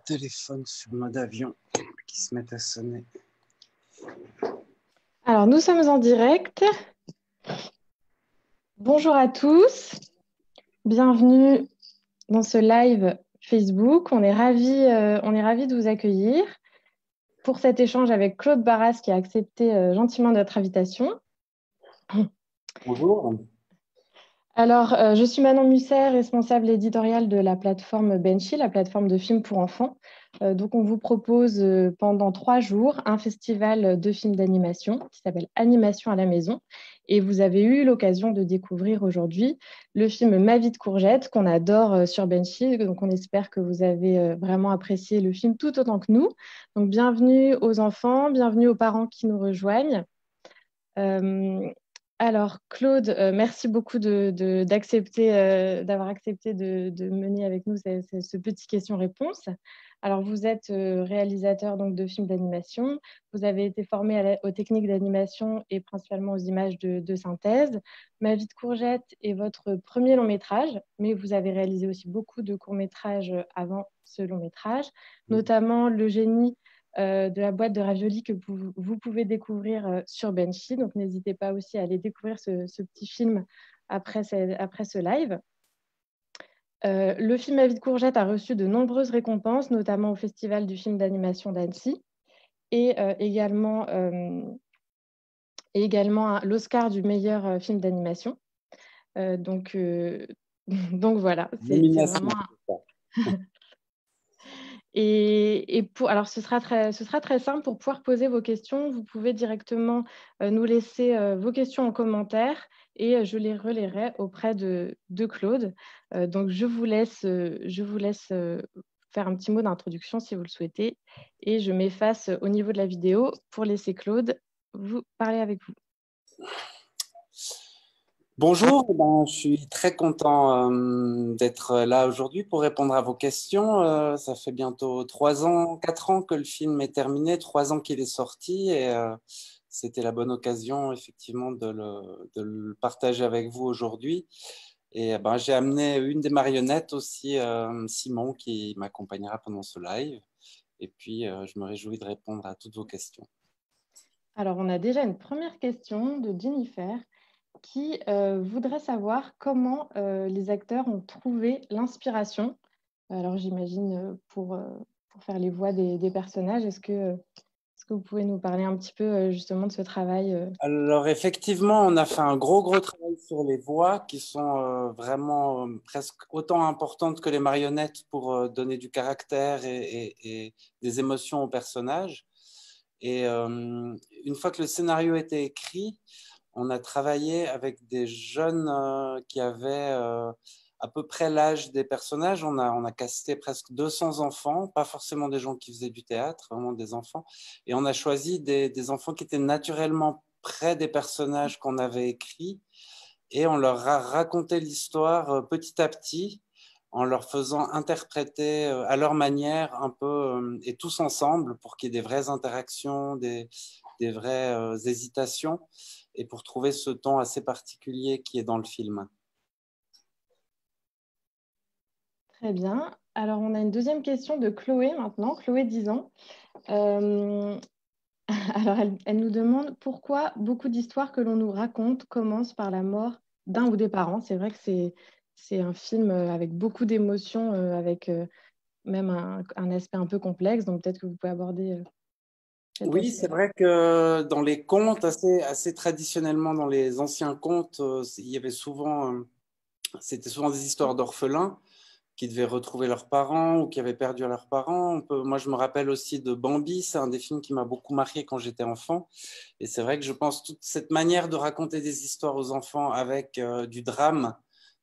téléphone sur mode avion qui se met à sonner. Alors, nous sommes en direct. Bonjour à tous. Bienvenue dans ce live Facebook. On est ravis de vous accueillir pour cet échange avec Claude Barras qui a accepté gentiment notre invitation. Bonjour. Alors, je suis Manon Musset, responsable éditoriale de la plateforme Benchy, la plateforme de films pour enfants. Donc, on vous propose pendant 3 jours un festival de films d'animation qui s'appelle Animation à la maison. Et vous avez eu l'occasion de découvrir aujourd'hui le film Ma vie de courgette qu'on adore sur Benchy. Donc, on espère que vous avez vraiment apprécié le film tout autant que nous. Donc, bienvenue aux enfants, bienvenue aux parents qui nous rejoignent. Alors, Claude, merci beaucoup d'avoir accepté de mener avec nous ce petit question-réponse. Alors, vous êtes réalisateur donc, de films d'animation. Vous avez été formé aux techniques d'animation et principalement aux images de synthèse. Ma vie de courgette est votre premier long métrage, mais vous avez réalisé aussi beaucoup de courts-métrages avant ce long métrage, notamment Le génie de la boîte de raviolis que vous pouvez découvrir sur Benchy. Donc, n'hésitez pas aussi à aller découvrir ce petit film après ce live. Le film Ma vie de courgette a reçu de nombreuses récompenses, notamment au Festival du film d'animation d'Annecy et également l'Oscar du meilleur film d'animation. Donc voilà, c'est Nomination. vraiment... Alors, ce sera très simple. Pour pouvoir poser vos questions, vous pouvez directement nous laisser vos questions en commentaire et je les relayerai auprès de Claude. Donc, je vous laisse faire un petit mot d'introduction si vous le souhaitez et je m'efface au niveau de la vidéo pour laisser Claude vous parler avec vous. Bonjour, je suis très content d'être là aujourd'hui pour répondre à vos questions. Ça fait bientôt 3 ans, 4 ans que le film est terminé, 3 ans qu'il est sorti et c'était la bonne occasion effectivement de le partager avec vous aujourd'hui. Et j'ai amené une des marionnettes aussi, Simon, qui m'accompagnera pendant ce live. Et puis, je me réjouis de répondre à toutes vos questions. Alors, on a déjà une première question de Jennifer qui voudrait savoir comment les acteurs ont trouvé l'inspiration. Alors, j'imagine pour faire les voix des personnages, est-ce que vous pouvez nous parler un petit peu justement de ce travail Alors, effectivement, on a fait un gros travail sur les voix qui sont vraiment presque autant importantes que les marionnettes pour donner du caractère et des émotions aux personnages. Et une fois que le scénario était écrit, on a travaillé avec des jeunes qui avaient à peu près l'âge des personnages. On a casté presque 200 enfants, pas forcément des gens qui faisaient du théâtre, vraiment des enfants. Et on a choisi des enfants qui étaient naturellement près des personnages qu'on avait écrits. Et on leur a raconté l'histoire petit à petit en leur faisant interpréter à leur manière un peu, et tous ensemble pour qu'il y ait des vraies interactions, des vraies hésitations et pour trouver ce ton assez particulier qui est dans le film. Très bien. Alors, on a une deuxième question de Chloé maintenant, Chloé 10 ans. Alors, elle nous demande pourquoi beaucoup d'histoires que l'on nous raconte commencent par la mort d'un ou des parents. C'est vrai que c'est un film avec beaucoup d'émotions, avec même un aspect un peu complexe. Donc, peut-être que vous pouvez aborder cet Oui, c'est aspect-là. vrai que dans les contes, assez traditionnellement, dans les anciens contes, il y avait c'était souvent des histoires d'orphelins qui devaient retrouver leurs parents ou qui avaient perdu leurs parents. Moi, je me rappelle aussi de Bambi, c'est un des films qui m'a beaucoup marqué quand j'étais enfant. Et c'est vrai que je pense toute cette manière de raconter des histoires aux enfants avec du drame,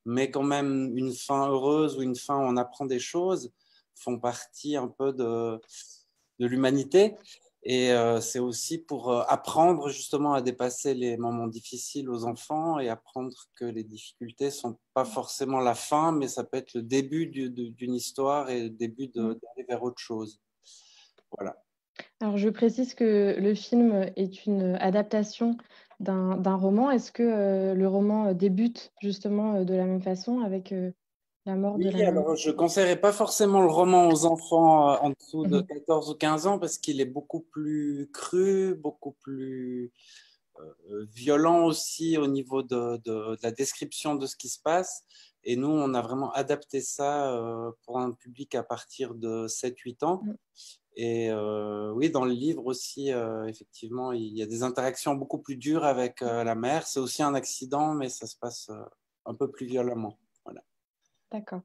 mais quand même une fin heureuse ou une fin où on apprend des choses, font partie un peu de l'humanité. Et c'est aussi pour apprendre justement à dépasser les moments difficiles aux enfants et apprendre que les difficultés ne sont pas forcément la fin, mais ça peut être le début d'une histoire et le début d'aller vers autre chose. Voilà. Alors, je précise que le film est une adaptation d'un roman. Est-ce que le roman débute justement de la même façon avec la mort de Oui, la maman. alors je ne conseillerais pas forcément le roman aux enfants en dessous de Mhm. 14 ou 15 ans parce qu'il est beaucoup plus cru, beaucoup plus violent aussi au niveau de la description de ce qui se passe. Et nous, on a vraiment adapté ça pour un public à partir de 7-8 ans. Et oui, dans le livre aussi, effectivement, il y a des interactions beaucoup plus dures avec la mère. C'est aussi un accident, mais ça se passe un peu plus violemment. Voilà. D'accord.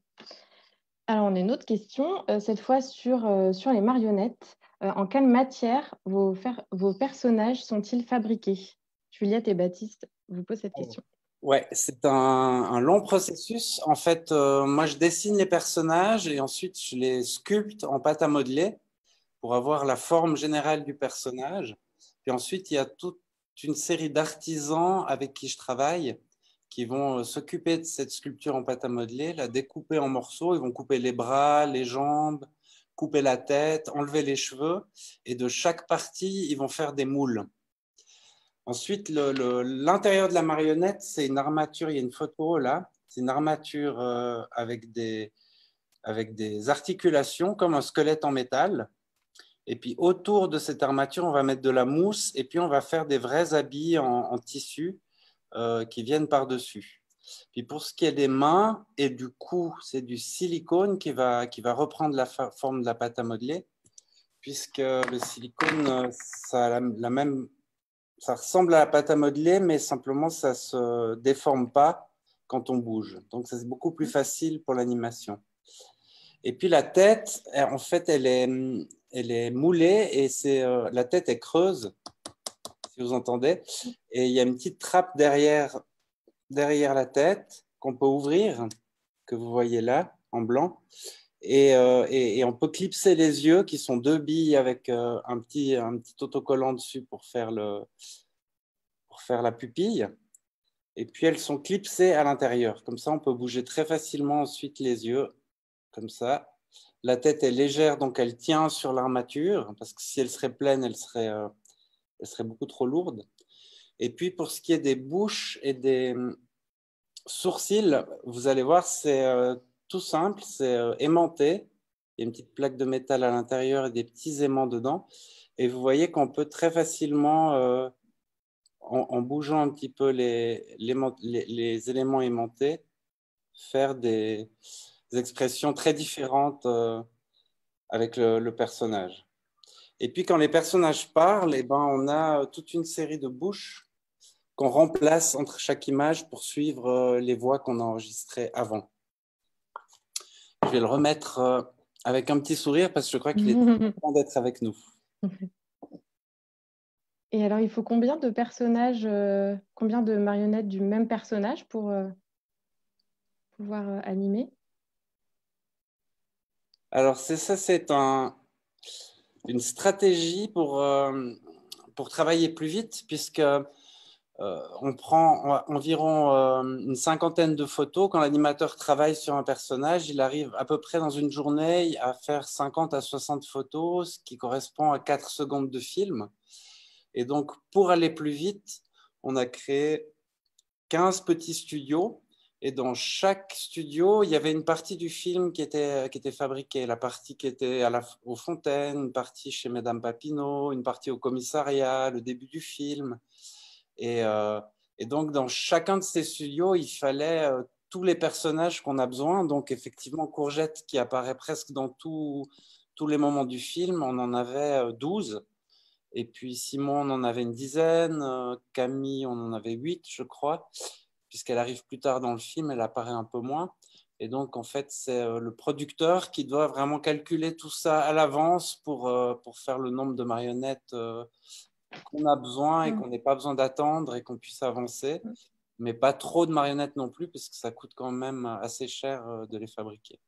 Alors, on a une autre question, cette fois sur les marionnettes. En quelle matière vos personnages sont-ils fabriqués? Juliette et Baptiste vous posent cette question. Ouais, c'est un long processus. En fait, moi, je dessine les personnages et ensuite, je les sculpte en pâte à modeler pour avoir la forme générale du personnage. Puis ensuite, il y a toute une série d'artisans avec qui je travaille qui vont s'occuper de cette sculpture en pâte à modeler, la découper en morceaux. Ils vont couper les bras, les jambes, couper la tête, enlever les cheveux. Et de chaque partie, ils vont faire des moules. Ensuite, l'intérieur de la marionnette, c'est une armature. Il y a une photo là. C'est une armature avec des articulations comme un squelette en métal. Et puis autour de cette armature, on va mettre de la mousse et puis on va faire des vrais habits en tissu qui viennent par-dessus. Puis pour ce qui est des mains et du cou, c'est du silicone qui va reprendre la forme de la pâte à modeler, puisque le silicone, ça a la même, ça ressemble à la pâte à modeler, mais simplement ça ne se déforme pas quand on bouge. Donc c'est beaucoup plus facile pour l'animation. Et puis la tête, en fait, elle est moulée et la tête est creuse, si vous entendez. Et il y a une petite trappe derrière la tête qu'on peut ouvrir, que vous voyez là, en blanc. Et on peut clipser les yeux, qui sont deux billes avec un petit autocollant dessus pour faire la pupille. Et puis elles sont clipsées à l'intérieur. Comme ça, on peut bouger très facilement ensuite les yeux, comme ça. La tête est légère, donc elle tient sur l'armature, parce que si elle serait pleine, elle serait beaucoup trop lourde. Et puis pour ce qui est des bouches et des sourcils, vous allez voir, c'est tout simple, c'est aimanté. Il y a une petite plaque de métal à l'intérieur et des petits aimants dedans. Et vous voyez qu'on peut très facilement, en bougeant un petit peu les éléments aimantés, faire des expressions très différentes avec le personnage. Et puis quand les personnages parlent, eh ben, on a toute une série de bouches qu'on remplace entre chaque image pour suivre les voix qu'on a enregistrées avant. Je vais le remettre avec un petit sourire parce que je crois qu'il est content d'être avec nous. Et alors, il faut combien de personnages, combien de marionnettes du même personnage pour pouvoir animer? Alors c'est une stratégie pour travailler plus vite puisque on prend environ une cinquantaine de photos. Quand l'animateur travaille sur un personnage, il arrive à peu près dans une journée à faire 50 à 60 photos, ce qui correspond à 4 secondes de film. Et donc, pour aller plus vite, on a créé 15 petits studios. Et dans chaque studio, il y avait une partie du film qui était fabriquée. La partie qui était aux Fontaines, une partie chez Madame Papineau, une partie au commissariat, le début du film. Et, euh, et donc, dans chacun de ces studios, il fallait tous les personnages qu'on a besoin. Donc, effectivement, Courgette, qui apparaît presque dans tous les moments du film, on en avait 12. Et puis Simon, on en avait une dizaine. Camille, on en avait 8, je crois, puisqu'elle arrive plus tard dans le film, elle apparaît un peu moins. Et donc, en fait, c'est le producteur qui doit vraiment calculer tout ça à l'avance pour faire le nombre de marionnettes qu'on a besoin et qu'on n'ait pas besoin d'attendre et qu'on puisse avancer. Mais pas trop de marionnettes non plus, parce que ça coûte quand même assez cher de les fabriquer.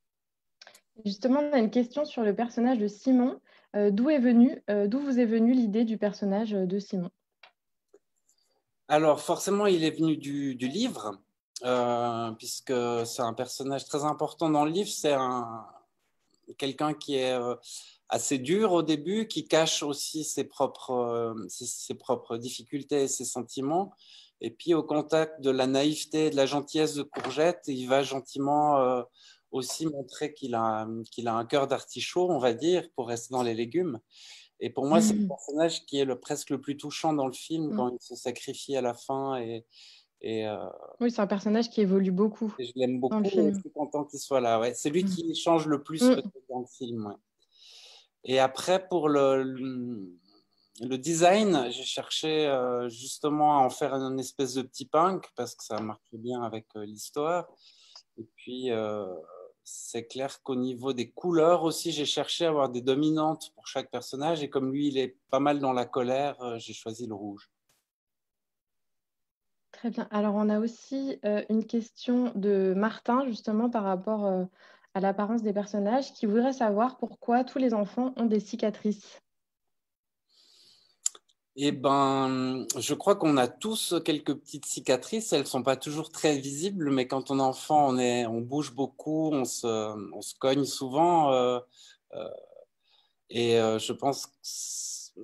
Justement, on a une question sur le personnage de Simon. D'où vous est venue l'idée du personnage de Simon? Alors, forcément, il est venu du livre, puisque c'est un personnage très important dans le livre. C'est quelqu'un qui est assez dur au début, qui cache aussi ses propres difficultés et ses sentiments. Et puis, au contact de la naïveté et de la gentillesse de Courgette, il va gentiment aussi montrer qu'il a un cœur d'artichaut, on va dire, pour rester dans les légumes. Et pour moi, c'est le personnage qui est presque le plus touchant dans le film quand il se sacrifie à la fin. Et, euh, Oui, c'est un personnage qui évolue beaucoup et je l'aime dans le beaucoup et je film. suis content qu'il soit là. Ouais. C'est lui qui change le plus Mm. peut-être dans le film. Ouais. Et après, pour le design, j'ai cherché justement à en faire une espèce de petit punk parce que ça marche bien avec l'histoire. Et puis, c'est clair qu'au niveau des couleurs aussi, j'ai cherché à avoir des dominantes pour chaque personnage. Et comme lui, il est pas mal dans la colère, j'ai choisi le rouge. Très bien. Alors, on a aussi une question de Martin, justement, par rapport à l'apparence des personnages, qui voudrait savoir pourquoi tous les enfants ont des cicatrices. Eh ben, je crois qu'on a tous quelques petites cicatrices. Elles sont pas toujours très visibles, mais quand on est enfant, on bouge beaucoup, on se cogne souvent. Euh, je pense que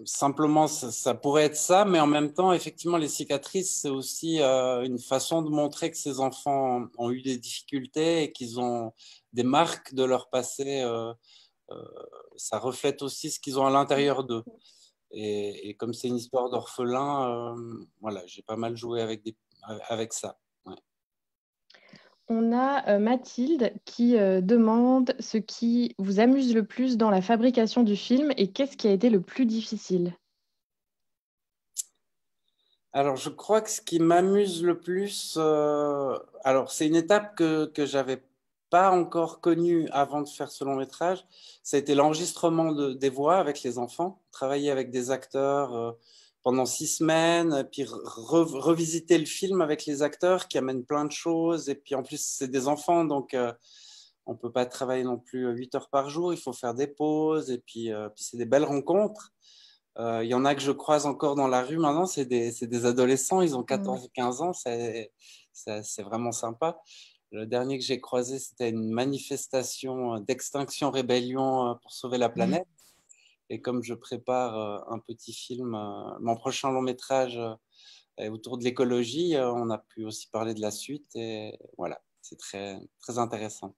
simplement, ça pourrait être ça, mais en même temps, effectivement, les cicatrices, c'est aussi une façon de montrer que ces enfants ont eu des difficultés et qu'ils ont des marques de leur passé. Euh, Ça reflète aussi ce qu'ils ont à l'intérieur d'eux. Et comme c'est une histoire d'orphelin, voilà, j'ai pas mal joué avec ça. Ouais. On a Mathilde qui demande ce qui vous amuse le plus dans la fabrication du film et qu'est-ce qui a été le plus difficile. Alors, je crois que ce qui m'amuse le plus, alors c'est une étape que j'avais pas encore connue avant de faire ce long métrage, ça a été l'enregistrement des voix avec les enfants, travailler avec des acteurs pendant 6 semaines, puis revisiter le film avec les acteurs qui amènent plein de choses, et puis en plus c'est des enfants, donc on peut pas travailler non plus 8 heures par jour, il faut faire des pauses, et puis c'est des belles rencontres. Il y en a que je croise encore dans la rue maintenant, c'est des adolescents, ils ont Mm. 14 ou 15 ans, c'est vraiment sympa. Le dernier que j'ai croisé, c'était une manifestation d'Extinction Rébellion pour sauver la planète. Et comme je prépare un petit film, mon prochain long métrage autour de l'écologie, on a pu aussi parler de la suite. Et voilà, c'est très, très intéressant.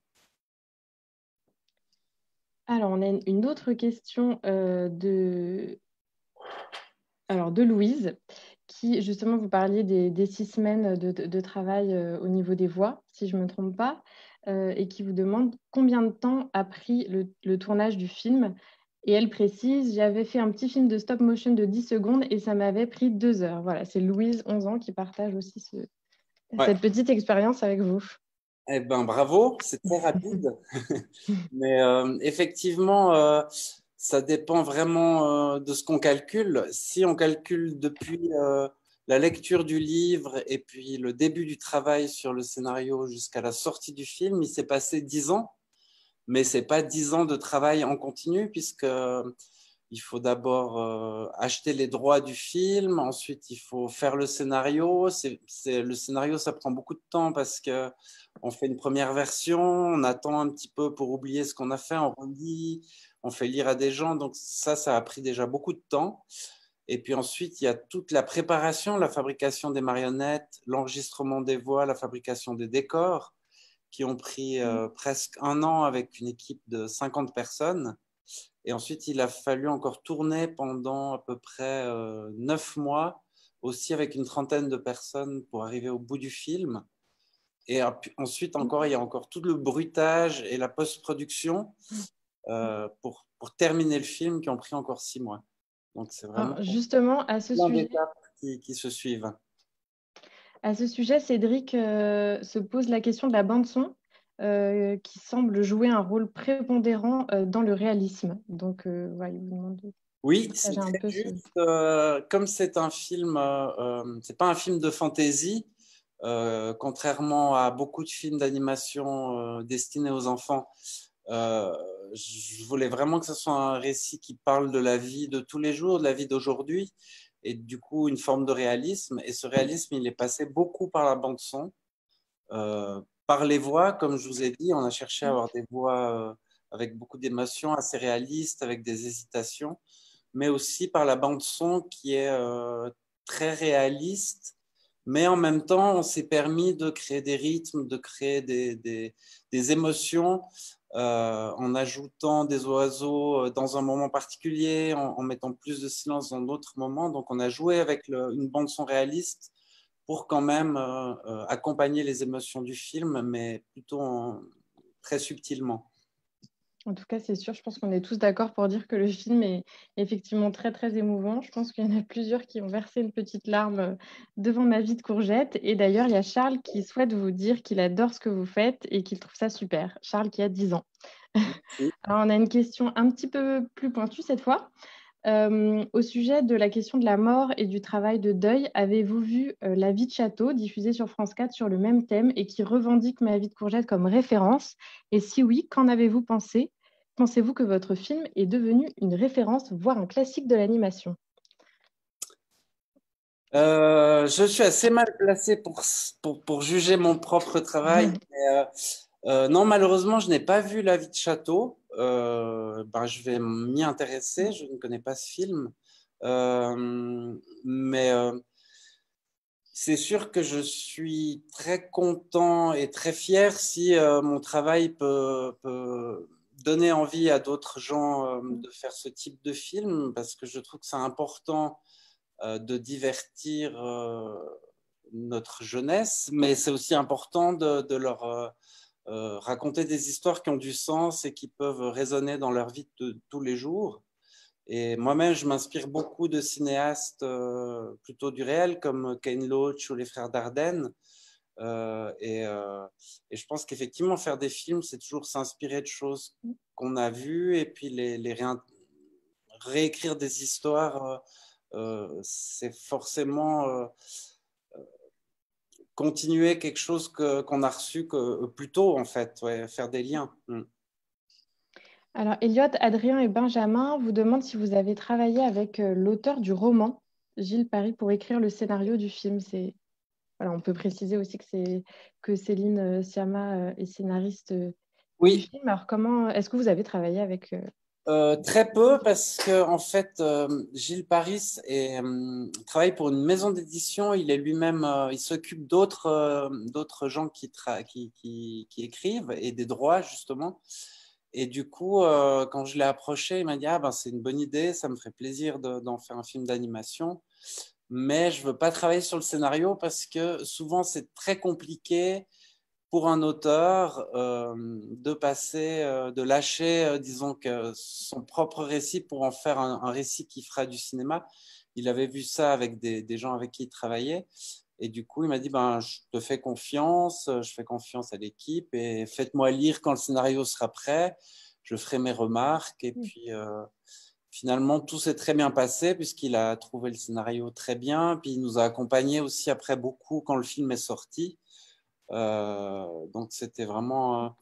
Alors, on a une autre question de Louise, qui justement, vous parliez des 6 semaines de travail au niveau des voix, si je ne me trompe pas, et qui vous demande combien de temps a pris le tournage du film. Et elle précise, j'avais fait un petit film de stop motion de 10 secondes et ça m'avait pris 2 heures. Voilà, c'est Louise, 11 ans, qui partage aussi Ouais. cette petite expérience avec vous. Eh ben, bravo, c'est très rapide. Mais effectivement, ça dépend vraiment de ce qu'on calcule. Si on calcule depuis la lecture du livre et puis le début du travail sur le scénario jusqu'à la sortie du film, il s'est passé 10 ans. Mais c'est pas 10 ans de travail en continu puisque il faut d'abord acheter les droits du film, ensuite il faut faire le scénario. Le scénario, ça prend beaucoup de temps parce que on fait une première version, on attend un petit peu pour oublier ce qu'on a fait, on relit, on fait lire à des gens. Donc ça a pris déjà beaucoup de temps. Et puis ensuite, il y a toute la préparation, la fabrication des marionnettes, l'enregistrement des voix, la fabrication des décors qui ont pris presque un an avec une équipe de 50 personnes. Et ensuite, il a fallu encore tourner pendant à peu près 9 mois, aussi avec une trentaine de personnes pour arriver au bout du film. Et ensuite, encore, il y a encore tout le bruitage et la post-production pour terminer le film qui ont pris encore 6 mois. Donc, c'est vraiment Alors, justement, à ce plein sujet, d'étapes qui se suivent. Cédric se pose la question de la bande son qui semble jouer un rôle prépondérant dans le réalisme. Donc, voilà, il vous demande de Oui, c'est partager un très peu ce... juste. Comme c'est un film, c'est pas un film de fantasy, contrairement à beaucoup de films d'animation destinés aux enfants. Euh, je voulais vraiment que ce soit un récit qui parle de la vie de tous les jours, de la vie d'aujourd'hui, et du coup une forme de réalisme. Et ce réalisme, il est passé beaucoup par la bande son. Par les voix, comme je vous ai dit, on a cherché à avoir des voix avec beaucoup d'émotions, assez réalistes, avec des hésitations, mais aussi par la bande son qui est très réaliste, mais en même temps, on s'est permis de créer des rythmes, de créer des émotions en ajoutant des oiseaux dans un moment particulier, en mettant plus de silence dans d'autres moments. Donc, on a joué avec une bande-son réaliste pour quand même accompagner les émotions du film, mais plutôt très subtilement. En tout cas, c'est sûr, je pense qu'on est tous d'accord pour dire que le film est effectivement très, très émouvant. Je pense qu'il y en a plusieurs qui ont versé une petite larme devant Ma vie de courgette. Et d'ailleurs, il y a Charles qui souhaite vous dire qu'il adore ce que vous faites et qu'il trouve ça super. Charles qui a 10 ans. Merci. Alors, on a une question un petit peu plus pointue cette fois. Au sujet de la question de la mort et du travail de deuil, avez-vous vu La vie de château, diffusée sur France 4 sur le même thème et qui revendique Ma vie de courgette comme référence? Et si oui, qu'en avez-vous pensé? Pensez-vous que votre film est devenu une référence, voire un classique de l'animation? Je suis assez mal placé pour juger mon propre travail. Mais, non, malheureusement, je n'ai pas vu La vie de château. Ben, je vais m'y intéresser. Je ne connais pas ce film. Mais c'est sûr que je suis très content et très fier si mon travail peut donner envie à d'autres gens de faire ce type de film, parce que je trouve que c'est important de divertir notre jeunesse, mais c'est aussi important de leur raconter des histoires qui ont du sens et qui peuvent résonner dans leur vie de tous les jours. Et moi-même, je m'inspire beaucoup de cinéastes plutôt du réel, comme Ken Loach ou les frères Dardenne. Euh, et, euh, et je pense qu'effectivement, faire des films, c'est toujours s'inspirer de choses qu'on a vues et puis réécrire des histoires. C'est forcément continuer quelque chose qu'on a reçu plus tôt, en fait, ouais, faire des liens. Alors, Elliot, Adrien et Benjamin vous demandent si vous avez travaillé avec l'auteur du roman, Gilles Paris, pour écrire le scénario du film. Voilà, on peut préciser aussi que Céline Sciamma est scénariste du Oui, film. Alors, est-ce que vous avez travaillé avec très peu parce que en fait, Gilles Paris travaille pour une maison d'édition. Il est lui-même, il s'occupe d'autres gens qui écrivent et des droits justement. Et du coup, quand je l'ai approché, il m'a dit ah ben c'est une bonne idée, ça me ferait plaisir d'en faire un film d'animation, mais je veux pas travailler sur le scénario parce que souvent c'est très compliqué pour un auteur de passer, de lâcher, disons que son propre récit pour en faire un récit qui fera du cinéma. Il avait vu ça avec des gens avec qui il travaillait. Et du coup, il m'a dit, ben, je te fais confiance, je fais confiance à l'équipe et faites-moi lire quand le scénario sera prêt. Je ferai mes remarques. Et puis, finalement, tout s'est très bien passé puisqu'il a trouvé le scénario très bien. Puis, il nous a accompagnés aussi après beaucoup quand le film est sorti. Donc, c'était vraiment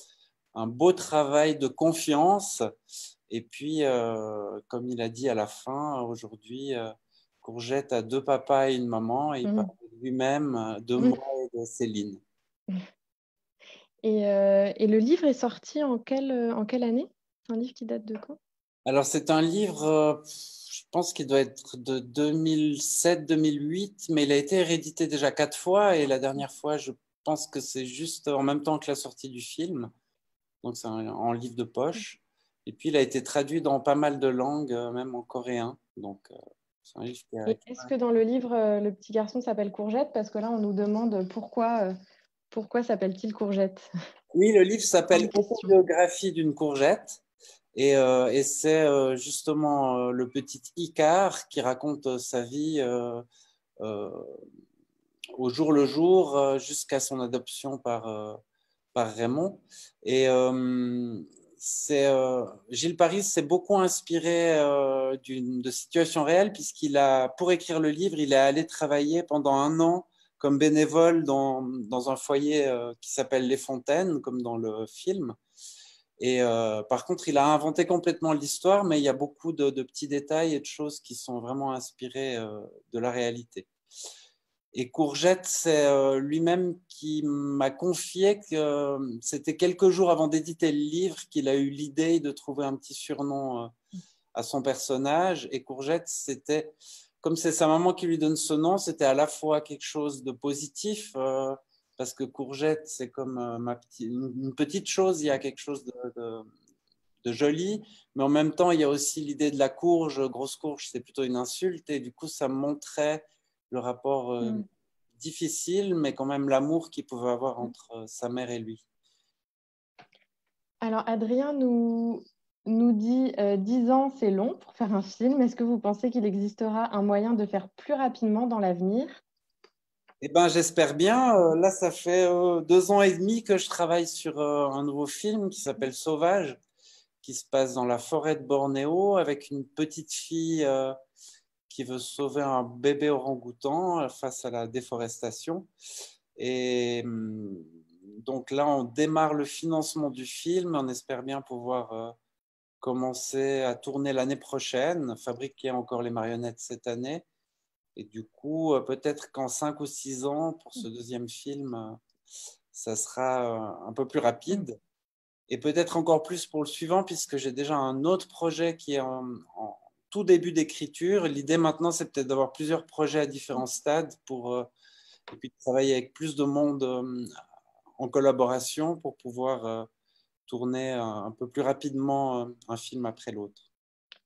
un beau travail de confiance. Et puis, comme il a dit à la fin, aujourd'hui, Courgette a deux papas et une maman, et il parle lui-même de moi et de Céline. Et le livre est sorti en quelle année? C'est un livre qui date de quand? Alors, c'est un livre, je pense qu'il doit être de 2007-2008, mais il a été réédité déjà 4 fois, et la dernière fois, je pense que c'est juste en même temps que la sortie du film. Donc c'est en livre de poche. Et puis il a été traduit dans pas mal de langues, même en coréen. Donc c'est un livre Et est-ce que dans le livre, le petit garçon s'appelle Courgette? Parce que là, on nous demande pourquoi s'appelle-t-il Courgette? Oui, le livre Dans les s'appelle questions. Autobiographie d'une courgette. Et c'est justement le petit Icare qui raconte sa vie euh, au jour le jour jusqu'à son adoption par Raymond. Et Gilles Paris s'est beaucoup inspiré de situations réelles puisqu'il a, pour écrire le livre, il est allé travailler pendant 1 an comme bénévole dans un foyer qui s'appelle Les Fontaines, comme dans le film. Et par contre, il a inventé complètement l'histoire, mais il y a beaucoup de petits détails et de choses qui sont vraiment inspirées de la réalité. Et Courgette, c'est lui-même qui m'a confié que c'était quelques jours avant d'éditer le livre qu'il a eu l'idée de trouver un petit surnom à son personnage. Et Courgette, c'était comme c'est sa maman qui lui donne ce nom, c'était à la fois quelque chose de positif, parce que courgette, c'est comme une petite chose, il y a quelque chose de joli, mais en même temps, il y a aussi l'idée de la courge. Grosse courge, c'est plutôt une insulte, et du coup, ça montrait le rapport difficile, mais quand même l'amour qu'il pouvait avoir entre sa mère et lui. Alors, Adrien nous dit 10 ans, c'est long pour faire un film. Est-ce que vous pensez qu'il existera un moyen de faire plus rapidement dans l'avenir? Eh ben, j'espère bien. Là, ça fait 2 ans et demi que je travaille sur un nouveau film qui s'appelle Sauvage, qui se passe dans la forêt de Bornéo avec une petite fille qui veut sauver un bébé orang-outan face à la déforestation. Et donc là, on démarre le financement du film. On espère bien pouvoir commencer à tourner l'année prochaine, fabriquer encore les marionnettes cette année. Et du coup, peut-être qu'en 5 ou 6 ans, pour ce deuxième film, ça sera un peu plus rapide. Et peut-être encore plus pour le suivant, puisque j'ai déjà un autre projet qui est en tout début d'écriture. L'idée maintenant, c'est peut-être d'avoir plusieurs projets à différents stades pour et puis de travailler avec plus de monde en collaboration pour pouvoir tourner un peu plus rapidement un film après l'autre.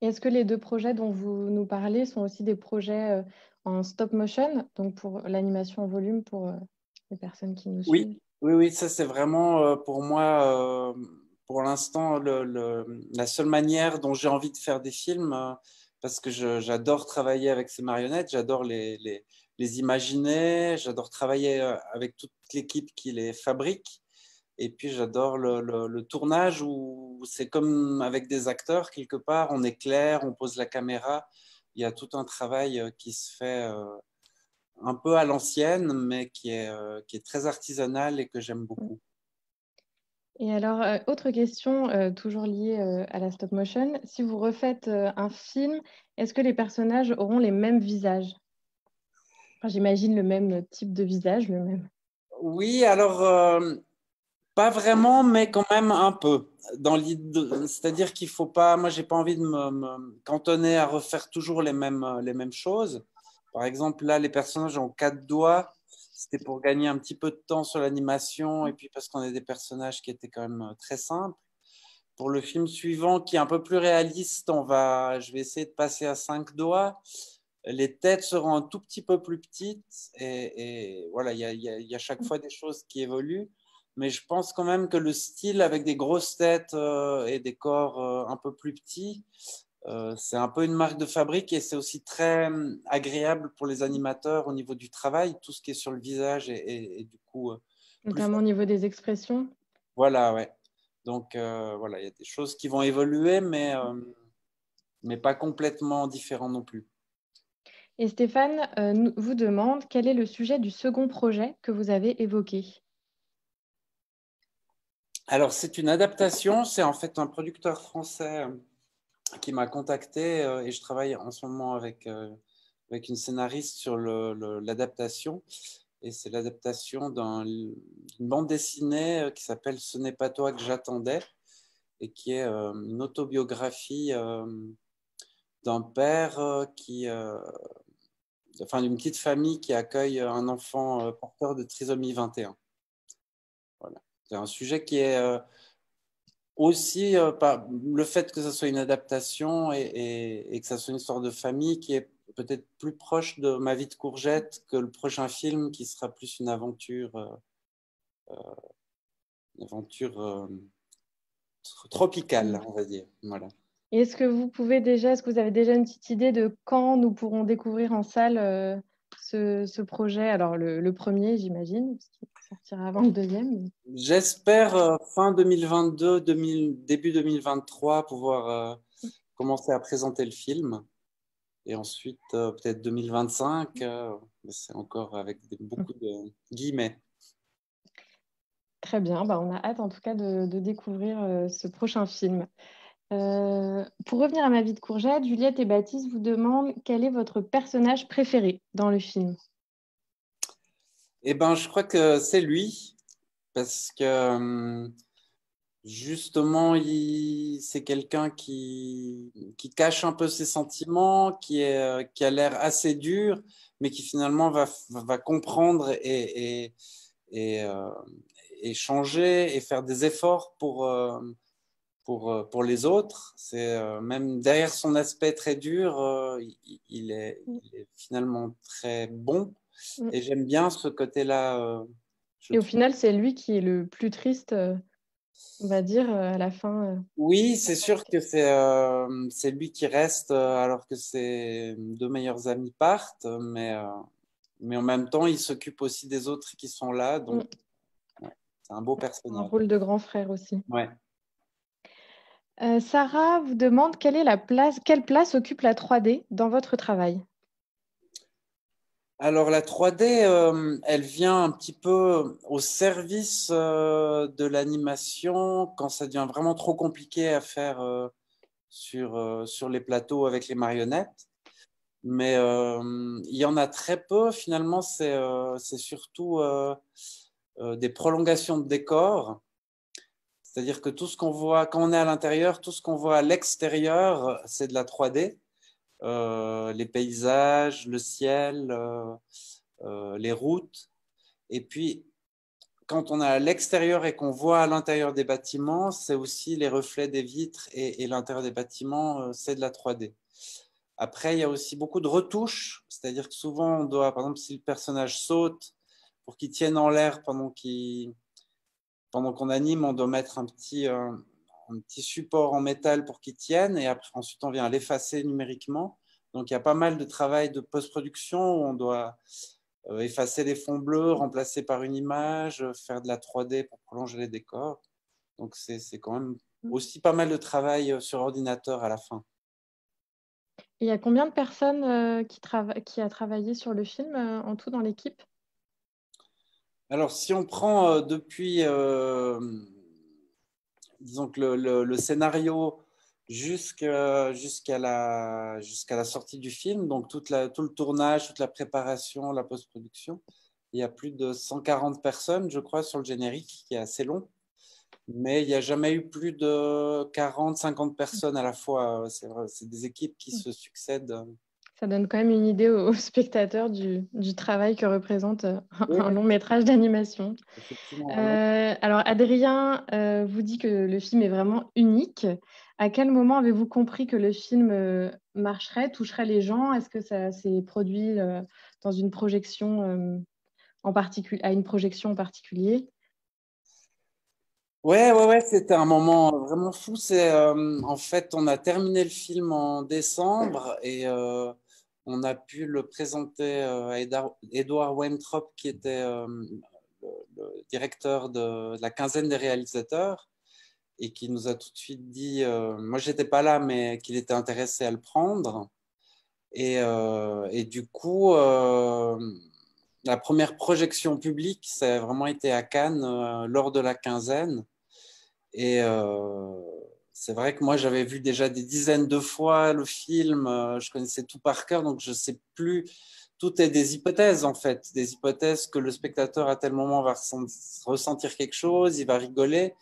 Et est-ce que les 2 projets dont vous nous parlez sont aussi des projets en stop motion, donc pour l'animation en volume pour les personnes qui nous Oui, suivent? oui, oui, ça c'est vraiment pour moi, pour l'instant, la seule manière dont j'ai envie de faire des films, parce que j'adore travailler avec ces marionnettes, j'adore les imaginer, j'adore travailler avec toute l'équipe qui les fabrique, et puis j'adore le tournage où c'est comme avec des acteurs, quelque part, on éclaire, on pose la caméra, il y a tout un travail qui se fait un peu à l'ancienne, mais qui est très artisanal et que j'aime beaucoup. Et alors, autre question, toujours liée à la stop motion. Si vous refaites un film, est-ce que les personnages auront les mêmes visages? Enfin, j'imagine le même type de visage, le même. Oui, alors pas vraiment, mais quand même un peu. C'est-à-dire qu'il faut pas. Moi, j'ai pas envie de me cantonner à refaire toujours les mêmes choses. Par exemple, là, les personnages ont 4 doigts. C'était pour gagner un petit peu de temps sur l'animation et puis parce qu'on a des personnages qui étaient quand même très simples. Pour le film suivant, qui est un peu plus réaliste, je vais essayer de passer à 5 doigts. Les têtes seront un tout petit peu plus petites et voilà, il y a chaque fois des choses qui évoluent. Mais je pense quand même que le style avec des grosses têtes et des corps un peu plus petits, c'est un peu une marque de fabrique et c'est aussi très agréable pour les animateurs au niveau du travail, tout ce qui est sur le visage et du coup plus Notamment au facile. niveau des expressions. Voilà, ouais. Donc voilà, il y a des choses qui vont évoluer, mais pas complètement différentes non plus. Et Stéphane vous demande quel est le sujet du second projet que vous avez évoqué. Alors, c'est une adaptation, c'est en fait un producteur français qui m'a contacté et je travaille en ce moment avec une scénariste sur l'adaptation. Et c'est l'adaptation d'une bande dessinée qui s'appelle Ce n'est pas toi que j'attendais et qui est une autobiographie d'un père enfin d'une petite famille qui accueille un enfant porteur de trisomie 21. Voilà. C'est un sujet qui est aussi par le fait que ce soit une adaptation et que ça soit une histoire de famille qui est peut-être plus proche de Ma vie de courgette que le prochain film qui sera plus une aventure tropicale, on va dire. Voilà. Et est-ce que vous avez déjà une petite idée de quand nous pourrons découvrir en salle ce projet? Alors, le premier, j'imagine, parce qu'il sortira avant le deuxième. J'espère fin 2022, début 2023 pouvoir commencer à présenter le film. Et ensuite, peut-être 2025, mais c'est encore avec beaucoup de guillemets. Très bien, bah, on a hâte en tout cas de découvrir ce prochain film. Pour revenir à Ma vie de courgette, Juliette et Baptiste vous demandent quel est votre personnage préféré dans le film? Eh ben, je crois que c'est lui, parce que justement, c'est quelqu'un qui cache un peu ses sentiments, qui a l'air assez dur, mais qui finalement va comprendre et et changer et faire des efforts pour les autres. Même derrière son aspect très dur, il est finalement très bon. Mm. Et j'aime bien ce côté-là, je Et au trouve. final, c'est lui qui est le plus triste, on va dire, à la fin. Oui, c'est sûr que c'est lui qui reste alors que ses deux meilleurs amis partent, mais en même temps, il s'occupe aussi des autres qui sont là, donc Mm. ouais, c'est un beau Un personnage. rôle de grand frère aussi. Ouais. Sarah vous demande quelle place occupe la 3D dans votre travail? Alors la 3D, elle vient un petit peu au service de l'animation quand ça devient vraiment trop compliqué à faire sur les plateaux avec les marionnettes. Mais il y en a très peu. Finalement, c'est surtout des prolongations de décors. C'est-à-dire que tout ce qu'on voit, quand on est à l'intérieur, tout ce qu'on voit à l'extérieur, c'est de la 3D. Les paysages, le ciel, les routes. Et puis, quand on est à l'extérieur et qu'on voit à l'intérieur des bâtiments, c'est aussi les reflets des vitres et l'intérieur des bâtiments, c'est de la 3D. Après, il y a aussi beaucoup de retouches, c'est-à-dire que souvent, on doit, par exemple, si le personnage saute, pour qu'il tienne en l'air pendant qu'on anime, on doit mettre un petit support en métal pour qu'il tienne, et après, ensuite, on vient l'effacer numériquement. Donc, il y a pas mal de travail de post-production où on doit effacer les fonds bleus, remplacer par une image, faire de la 3D pour prolonger les décors. Donc, c'est quand même aussi pas mal de travail sur ordinateur à la fin. Il y a combien de personnes qui a travaillé sur le film en tout dans l'équipe? Alors, si on prend depuis, disons que le scénario jusqu'à la sortie du film, donc tout le tournage, toute la préparation, la post-production, il y a plus de 140 personnes, je crois, sur le générique, qui est assez long. Mais il n'y a jamais eu plus de 40, 50 personnes à la fois. C'est vrai, c'est des équipes qui se succèdent. Ça donne quand même une idée aux spectateurs du travail que représente Oui, un oui, long métrage d'animation. effectivement, un long. Alors, Adrien vous dit que le film est vraiment unique. À quel moment avez-vous compris que le film marcherait, toucherait les gens? Est-ce que ça s'est produit dans une projection en particulier, à une projection en particulier? Ouais, c'était un moment vraiment fou. En fait, on a terminé le film en décembre et on a pu le présenter à Edouard Weintraub, qui était le directeur de la quinzaine des réalisateurs, et qui nous a tout de suite dit, moi j'étais pas là, mais qu'il était intéressé à le prendre. Et du coup, la première projection publique, ça a vraiment été à Cannes lors de la quinzaine. Et c'est vrai que moi, j'avais vu déjà des dizaines de fois le film, je connaissais tout par cœur, donc je sais plus. Tout est des hypothèses, en fait, des hypothèses que le spectateur à tel moment va ressentir quelque chose, il va rigoler,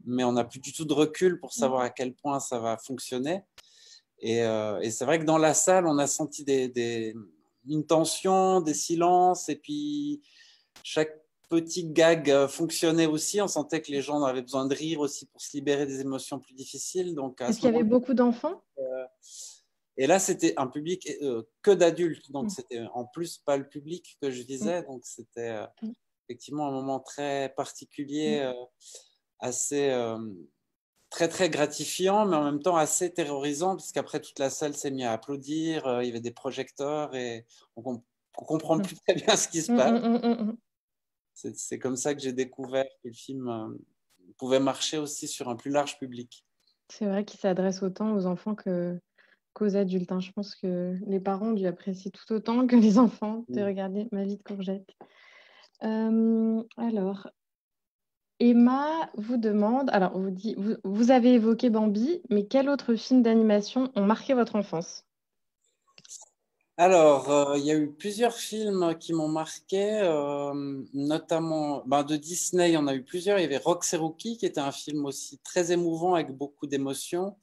mais on n'a plus du tout de recul pour savoir à quel point ça va fonctionner. Et c'est vrai que dans la salle, on a senti une tension, des silences, et puis chaque petit gag fonctionnait aussi. On sentait que les gens avaient besoin de rire aussi pour se libérer des émotions plus difficiles. Donc à Est-ce ce qu'il y avait moment beaucoup d'enfants? et là, c'était un public que d'adultes. Donc Mm. c'était en plus pas le public que je Mm. visais. Donc c'était Mm. effectivement un moment très particulier, Mm. assez très très gratifiant, mais en même temps assez terrorisant, parce qu'après toute la salle s'est mise à applaudir, il y avait des projecteurs et on comprend plus très bien ce qui se Mm. passe. Mm. Mm. Mm. Mm. C'est comme ça que j'ai découvert que le film pouvait marcher aussi sur un plus large public. C'est vrai qu'il s'adresse autant aux enfants qu'aux adultes, hein. Je pense que les parents ont dû apprécier tout autant que les enfants de Mm. regarder Ma vie de courgette. Alors, Emma vous demande, alors vous avez évoqué Bambi, mais quels autres films d'animation ont marqué votre enfance? Alors, il y a eu plusieurs films qui m'ont marqué, notamment de Disney, il y en a eu plusieurs. Il y avait Rox et Rookie, qui était un film aussi très émouvant avec beaucoup d'émotions.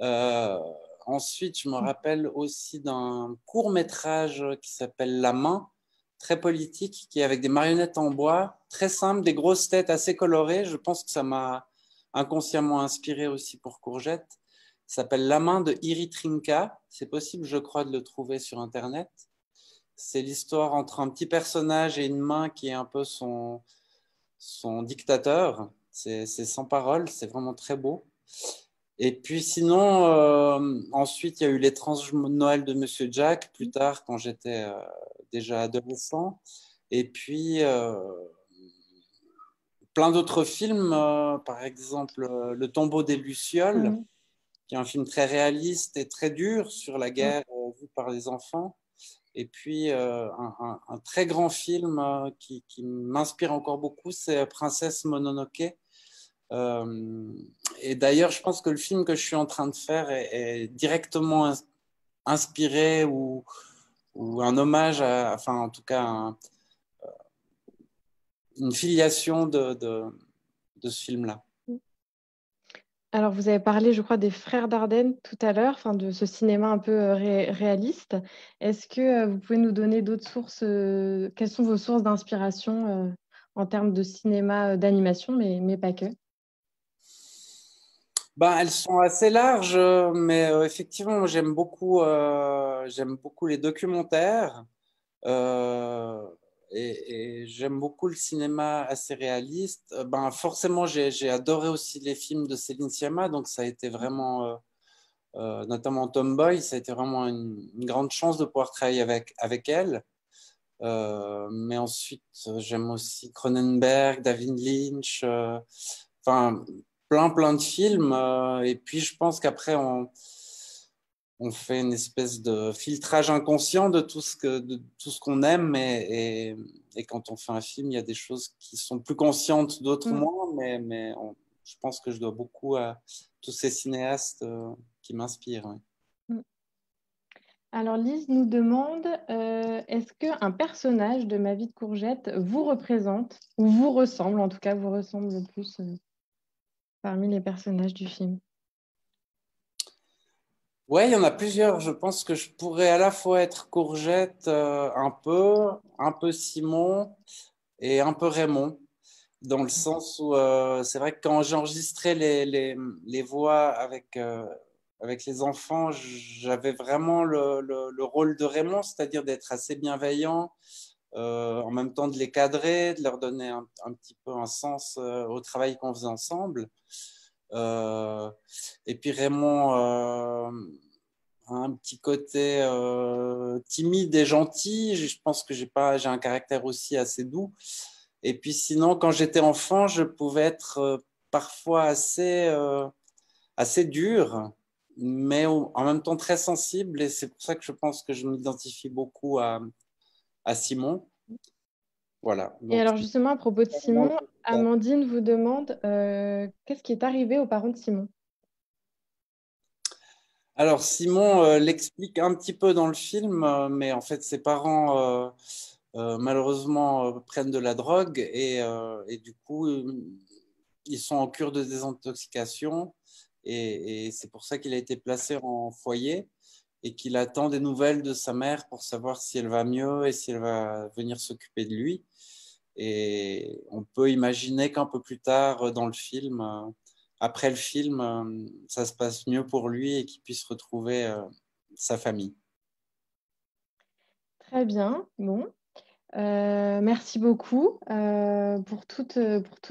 Euh, Ensuite, je me rappelle aussi d'un court métrage qui s'appelle La Main, très politique, qui est avec des marionnettes en bois, très simple, des grosses têtes assez colorées. Je pense que ça m'a inconsciemment inspiré aussi pour Courgette. Ça s'appelle La Main de Iri Trinka. C'est possible, je crois, de le trouver sur Internet. C'est l'histoire entre un petit personnage et une main qui est un peu son dictateur. C'est sans parole, c'est vraiment très beau. Et puis sinon, ensuite, il y a eu l'étrange Noël de Monsieur Jack, plus tard, quand j'étais déjà adolescent. Et puis, plein d'autres films, par exemple Le tombeau des Lucioles, Mhm. qui est un film très réaliste et très dur sur la Mhm. guerre vue par les enfants. Et puis, un très grand film qui m'inspire encore beaucoup, c'est Princesse Mononoke. Euh, et d'ailleurs, je pense que le film que je suis en train de faire est directement inspiré ou un hommage, enfin en tout cas une filiation de ce film-là. Alors, vous avez parlé, je crois, des Frères Dardenne tout à l'heure, enfin, de ce cinéma un peu réaliste. Est-ce que vous pouvez nous donner d'autres sources quelles sont vos sources d'inspiration en termes de cinéma d'animation, mais pas que? Elles sont assez larges, mais effectivement, moi, j'aime beaucoup les documentaires. Euh, et j'aime beaucoup le cinéma assez réaliste. Forcément, j'ai adoré aussi les films de Céline Sciamma, donc ça a été vraiment, notamment Tomboy, ça a été vraiment une grande chance de pouvoir travailler avec elle. Mais ensuite, j'aime aussi Cronenberg, David Lynch, enfin, plein de films. Et puis, je pense qu'après, on fait une espèce de filtrage inconscient de tout ce qu'on aime et quand on fait un film, il y a des choses qui sont plus conscientes, d'autres Mm. moins, je pense que je dois beaucoup à tous ces cinéastes qui m'inspirent. Ouais. Mm. Alors, Lise nous demande est-ce qu'un personnage de Ma vie de courgette vous représente ou vous ressemble, en tout cas, vous ressemble le plus parmi les personnages du film? Ouais, il y en a plusieurs. Je pense que je pourrais à la fois être Courgette un peu Simon et un peu Raymond, dans le sens où c'est vrai que quand j'ai enregistré les voix avec les enfants, j'avais vraiment le rôle de Raymond, c'est-à-dire d'être assez bienveillant, en même temps de les cadrer, de leur donner un petit peu un sens au travail qu'on faisait ensemble. Euh, et puis Raymond a un petit côté timide et gentil. Je pense que j'ai un caractère aussi assez doux. Et puis sinon, quand j'étais enfant, je pouvais être parfois assez dur, mais en même temps très sensible. Et c'est pour ça que je pense que je m'identifie beaucoup à Simon. Voilà. Et Donc, alors justement, à propos de c'est vraiment Simon, le- Amandine vous demande qu'est-ce qui est arrivé aux parents de Simon? alors, Simon l'explique un petit peu dans le film, mais en fait, ses parents, malheureusement, prennent de la drogue et du coup, ils sont en cure de désintoxication et c'est pour ça qu'il a été placé en foyer et qu'il attend des nouvelles de sa mère pour savoir si elle va mieux et si elle va venir s'occuper de lui. Et on peut imaginer qu'un peu plus tard dans le film, après le film, ça se passe mieux pour lui et qu'il puisse retrouver sa famille. Très bien, bon. Merci beaucoup pour toutes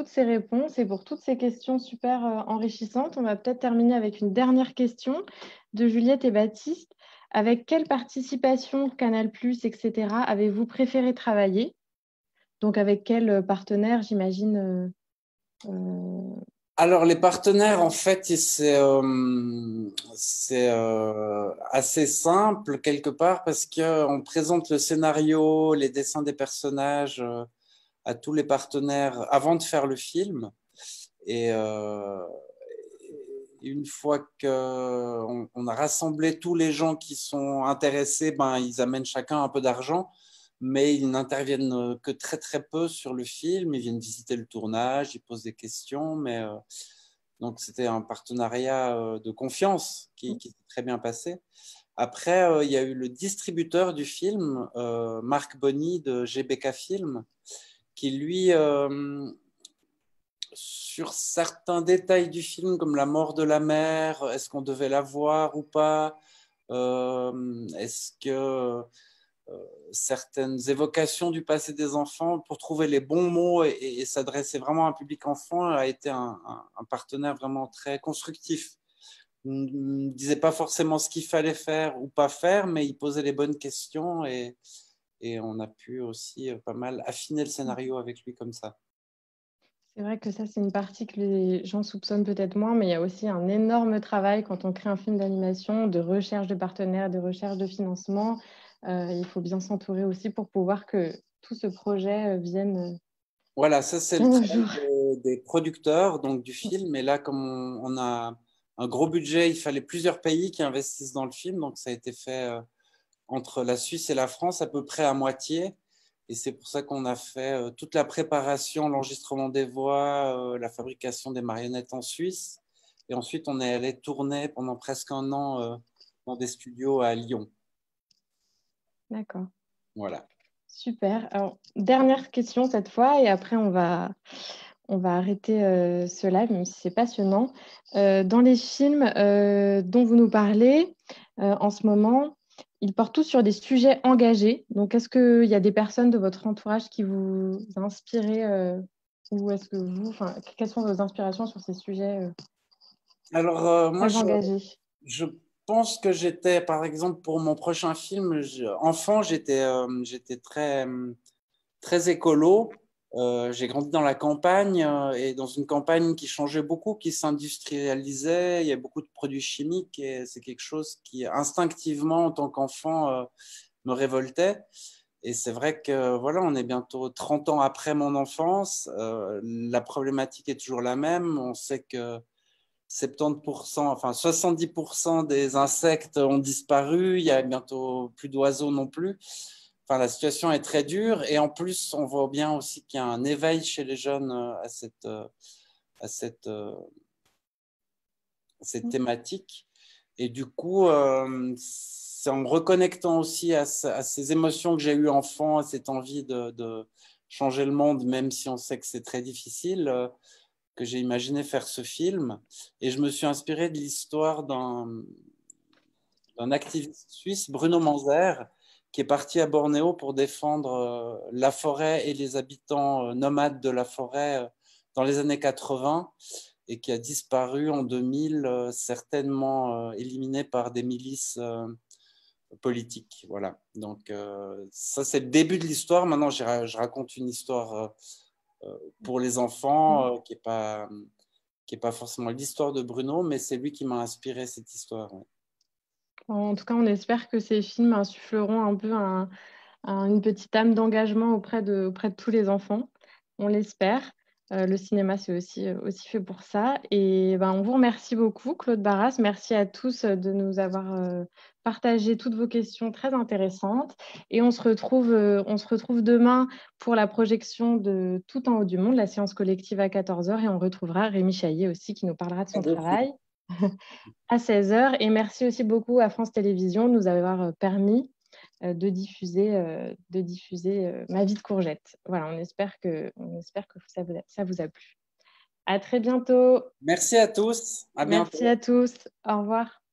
ces réponses et pour toutes ces questions super enrichissantes. On va peut-être terminer avec une dernière question de Juliette et Baptiste. Avec quelle participation, Canal+, etc., avez-vous préféré travailler? Donc avec quel partenaire, j'imagine Alors, les partenaires, en fait, c'est assez simple quelque part parce qu'on présente le scénario, les dessins des personnages à tous les partenaires avant de faire le film. Et, une fois qu'on a rassemblé tous les gens qui sont intéressés, ils amènent chacun un peu d'argent, mais ils n'interviennent que très très peu sur le film. Ils viennent visiter le tournage, ils posent des questions, donc c'était un partenariat de confiance qui s'est très bien passé. Après, il y a eu le distributeur du film, Marc Bonny de GBK Film, qui lui, sur certains détails du film, comme la mort de la mère, est-ce qu'on devait la voir ou pas, est-ce que certaines évocations du passé des enfants, pour trouver les bons mots et s'adresser vraiment à un public enfant, a été un partenaire vraiment très constructif. Il ne disait pas forcément ce qu'il fallait faire ou pas faire, mais il posait les bonnes questions et on a pu aussi pas mal affiner le scénario avec lui comme ça. C'est vrai que ça, c'est une partie que les gens soupçonnent peut-être moins, mais il y a aussi un énorme travail quand on crée un film d'animation, de recherche de partenaires, de recherche de financement. Il faut bien s'entourer aussi pour pouvoir que tout ce projet vienne Voilà, ça c'est le au travail jour. des producteurs donc du film. Et là, comme on a un gros budget, il fallait plusieurs pays qui investissent dans le film. Donc ça a été fait entre la Suisse et la France à peu près à moitié. Et c'est pour ça qu'on a fait toute la préparation, l'enregistrement des voix, la fabrication des marionnettes en Suisse. Et ensuite, on est allé tourner pendant presque un an dans des studios à Lyon. D'accord. Voilà. Super. Alors, dernière question cette fois, et après on va arrêter ce live, même si c'est passionnant. Dans les films dont vous nous parlez en ce moment, ils portent tous sur des sujets engagés. Donc, est-ce qu'il y a des personnes de votre entourage qui vous inspirent ou est-ce que enfin, quelles sont vos inspirations sur ces sujets Alors, moi, très engagés? je pense que j'étais, par exemple, pour mon prochain film, enfant, j'étais très, très écolo. J'ai grandi dans la campagne et dans une campagne qui changeait beaucoup, qui s'industrialisait. Il y a beaucoup de produits chimiques et c'est quelque chose qui, instinctivement, en tant qu'enfant, me révoltait. Et c'est vrai que voilà, on est bientôt 30 ans après mon enfance. La problématique est toujours la même. On sait que 70%, enfin 70% des insectes ont disparu. Il y a bientôt plus d'oiseaux non plus. Enfin, la situation est très dure. Et en plus, on voit bien aussi qu'il y a un éveil chez les jeunes à cette thématique. Et du coup, c'est en me reconnectant aussi à ces émotions que j'ai eues enfant, à cette envie de changer le monde, même si on sait que c'est très difficile, que j'ai imaginé faire ce film. Et je me suis inspiré de l'histoire d'un activiste suisse, Bruno Manzer, qui est parti à Bornéo pour défendre la forêt et les habitants nomades de la forêt dans les années 80 et qui a disparu en 2000, certainement éliminé par des milices politiques. Voilà. Donc ça, c'est le début de l'histoire. Maintenant, je raconte une histoire pour les enfants qui est pas forcément l'histoire de Bruno, mais c'est lui qui m'a inspiré cette histoire. Ouais. En tout cas, on espère que ces films insuffleront un peu une petite âme d'engagement auprès de tous les enfants. On l'espère. Le cinéma, c'est aussi fait pour ça. Et ben, on vous remercie beaucoup, Claude Barras. Merci à tous de nous avoir partagé toutes vos questions très intéressantes. Et on se retrouve demain pour la projection de Tout en haut du monde, la séance collective à 14 heures. Et on retrouvera Rémi Chaillet aussi qui nous parlera de son travail à 16 heures. Et merci aussi beaucoup à France Télévisions de nous avoir permis de diffuser Ma vie de courgette. Voilà, on espère que ça vous a plu. À très bientôt. Merci à tous. À Merci bientôt. à tous. Au revoir.